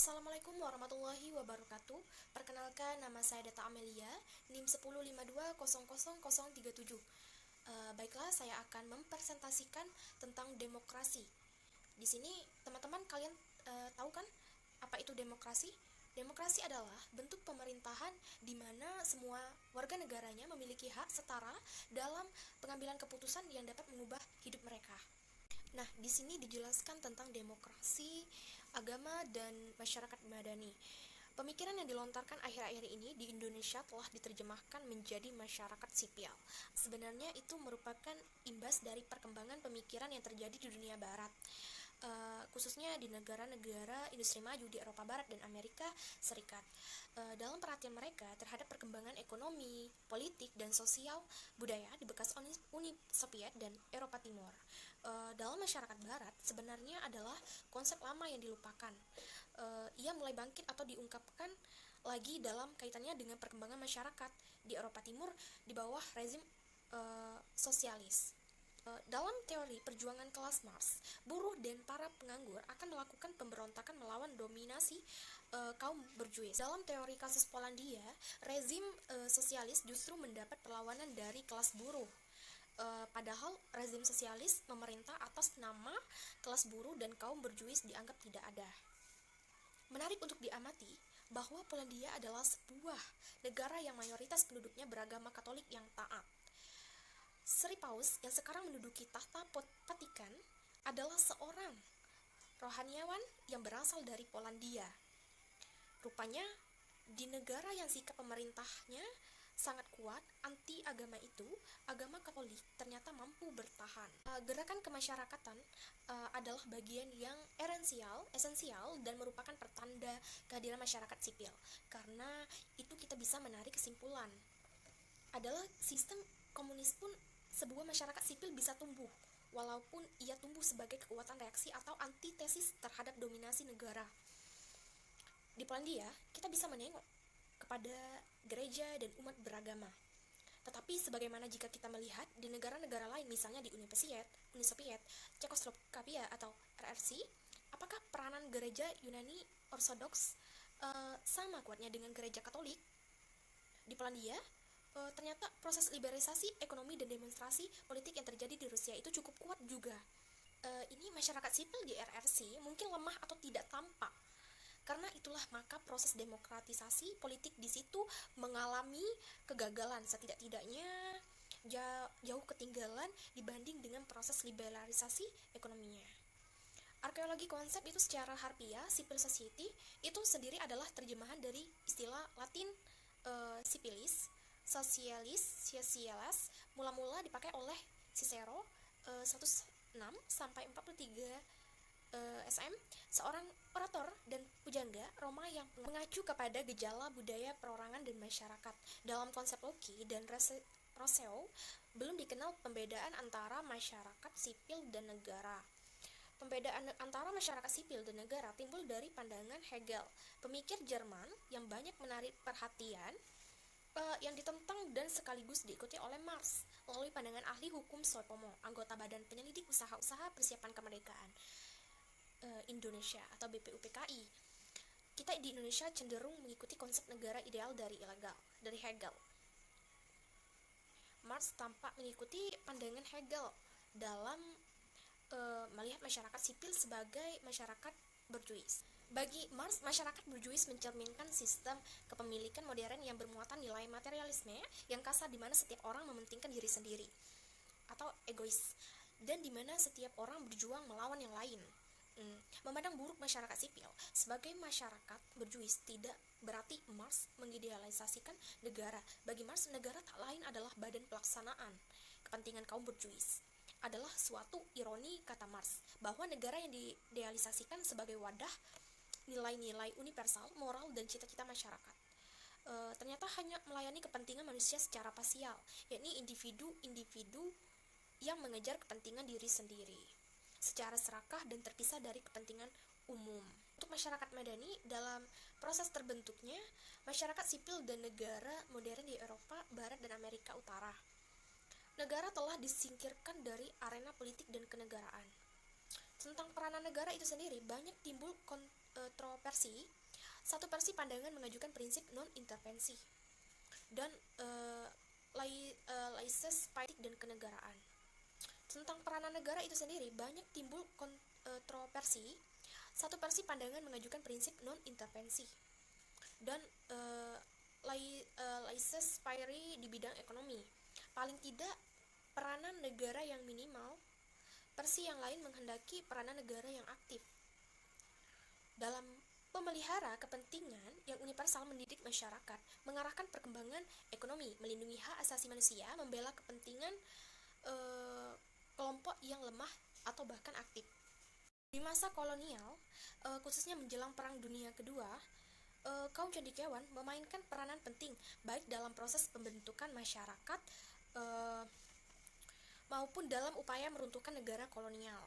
Assalamualaikum warahmatullahi wabarakatuh. Perkenalkan, nama saya Deta Amelia, NIM 1052000037. Baiklah, saya akan mempresentasikan tentang demokrasi. Di sini teman-teman kalian tahu kan apa itu demokrasi? Demokrasi adalah bentuk pemerintahan di mana semua warga negaranya memiliki hak setara dalam pengambilan keputusan yang dapat mengubah hidup mereka. Nah, di sini dijelaskan tentang demokrasi, agama, dan masyarakat madani. Pemikiran yang dilontarkan akhir-akhir ini di Indonesia telah diterjemahkan menjadi masyarakat sipil. Sebenarnya itu merupakan imbas dari perkembangan pemikiran yang terjadi di dunia barat, khususnya di negara-negara industri maju di Eropa Barat dan Amerika Serikat. Dalam perhatian mereka terhadap perkembangan ekonomi, politik, dan sosial budaya di bekas Uni Soviet dan Eropa Timur. Dalam masyarakat Barat sebenarnya adalah konsep lama yang dilupakan. Ia mulai bangkit atau diungkapkan lagi dalam kaitannya dengan perkembangan masyarakat di Eropa Timur di bawah rezim sosialis. Dalam teori perjuangan kelas Marx, buruh dan para penganggur akan melakukan pemberontakan melawan dominasi kaum berjuis. Dalam teori kasus Polandia, rezim sosialis justru mendapat perlawanan dari kelas buruh. Padahal rezim sosialis memerintah atas nama kelas buruh dan kaum berjuis dianggap tidak ada. Menarik untuk diamati bahwa Polandia adalah sebuah negara yang mayoritas penduduknya beragama Katolik yang taat. Sri Paus yang sekarang menduduki tahta Vatikan adalah seorang rohaniawan yang berasal dari Polandia. Rupanya di negara yang sikap pemerintahnya sangat kuat anti agama itu, agama Katolik ternyata mampu bertahan. Gerakan kemasyarakatan adalah bagian yang esensial dan merupakan pertanda kehadiran masyarakat sipil. Karena itu kita bisa menarik kesimpulan adalah sistem komunis pun sebuah masyarakat sipil bisa tumbuh, walaupun ia tumbuh sebagai kekuatan reaksi atau antitesis terhadap dominasi negara. Di Polandia, kita bisa menengok kepada gereja dan umat beragama. Tetapi sebagaimana jika kita melihat di negara-negara lain, misalnya di Uni Soviet, Cekoslovakia atau RRC, apakah peranan gereja Yunani Ortodoks sama kuatnya dengan gereja Katolik? Di Polandia, ternyata proses liberalisasi ekonomi dan demonstrasi politik yang terjadi di Rusia itu cukup kuat juga. Ini masyarakat sipil di RRC mungkin lemah atau tidak tampak. Karena itulah maka proses demokratisasi politik di situ mengalami kegagalan, setidak-tidaknya jauh ketinggalan dibanding dengan proses liberalisasi ekonominya. Arkeologi konsep itu secara harfiah, civil society itu sendiri adalah terjemahan dari istilah Latin civilis, socialis, mula-mula dipakai oleh Cicero 106 sampai 43 SM, seorang orator dan pujangga Roma yang mengacu kepada gejala budaya perorangan dan masyarakat. Dalam konsep Locke dan Rousseau, belum dikenal pembedaan antara masyarakat sipil dan negara. Pembedaan antara masyarakat sipil dan negara timbul dari pandangan Hegel, pemikir Jerman yang banyak menarik perhatian, yang ditentang dan sekaligus diikuti oleh Marx melalui pandangan ahli hukum Soepomo, anggota Badan Penyelidik Usaha-Usaha Persiapan Kemerdekaan Indonesia atau BPUPKI. Kita di Indonesia cenderung mengikuti konsep negara ideal dari Hegel. Marx tampak mengikuti pandangan Hegel dalam melihat masyarakat sipil sebagai masyarakat berjuis. Bagi Marx, masyarakat berjuis mencerminkan sistem kepemilikan modern yang bermuatan nilai materialisme yang kasar, di mana setiap orang mementingkan diri sendiri atau egois, dan di mana setiap orang berjuang melawan yang lain. Memandang buruk masyarakat sipil sebagai masyarakat berjuis tidak berarti Marx mengidealisasikan negara. Bagi Marx, negara tak lain adalah badan pelaksanaan kepentingan kaum berjuis. Adalah suatu ironi, kata Marx, bahwa negara yang diidealisasikan sebagai wadah nilai-nilai universal, moral, dan cita-cita masyarakat ternyata hanya melayani kepentingan manusia secara parsial, yakni individu-individu yang mengejar kepentingan diri sendiri secara serakah dan terpisah dari kepentingan umum. Untuk masyarakat madani, dalam proses terbentuknya masyarakat sipil dan negara modern di Eropa Barat dan Amerika Utara, negara telah disingkirkan dari arena politik dan kenegaraan. Tentang peranan negara itu sendiri banyak timbul kontroversi versi. Satu versi pandangan mengajukan prinsip non-intervensi dan laissez politik dan kenegaraan. Tentang peranan negara itu sendiri banyak timbul kontroversi. Satu versi pandangan mengajukan prinsip non-intervensi dan laissez-faire di bidang ekonomi. Paling tidak peranan negara yang minimal. Versi yang lain menghendaki peranan negara yang aktif dalam memelihara kepentingan yang universal, mendidik masyarakat, mengarahkan perkembangan ekonomi, melindungi hak asasi manusia, membela kepentingan kelompok yang lemah atau bahkan aktif. Di masa kolonial, khususnya menjelang Perang Dunia Kedua, kaum cendekiawan memainkan peranan penting baik dalam proses pembentukan masyarakat maupun dalam upaya meruntuhkan negara kolonial.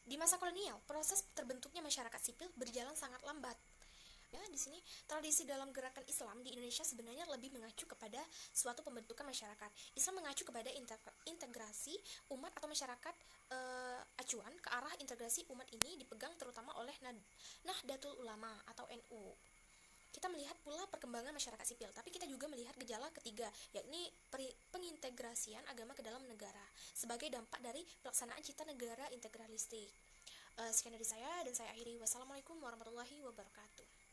Di masa kolonial, proses terbentuknya masyarakat sipil berjalan sangat lambat. Ya, di sini tradisi dalam gerakan Islam di Indonesia sebenarnya lebih mengacu kepada suatu pembentukan masyarakat. Islam mengacu kepada integrasi umat atau masyarakat. Acuan ke arah integrasi umat ini dipegang terutama oleh Nahdlatul Ulama atau NU. Kita melihat pula perkembangan masyarakat sipil, tapi kita juga melihat gejala ketiga, yakni pengintegrasian agama ke dalam negara sebagai dampak dari pelaksanaan cita negara integralistik. Sekian dari saya dan saya akhiri. Wassalamualaikum warahmatullahi wabarakatuh.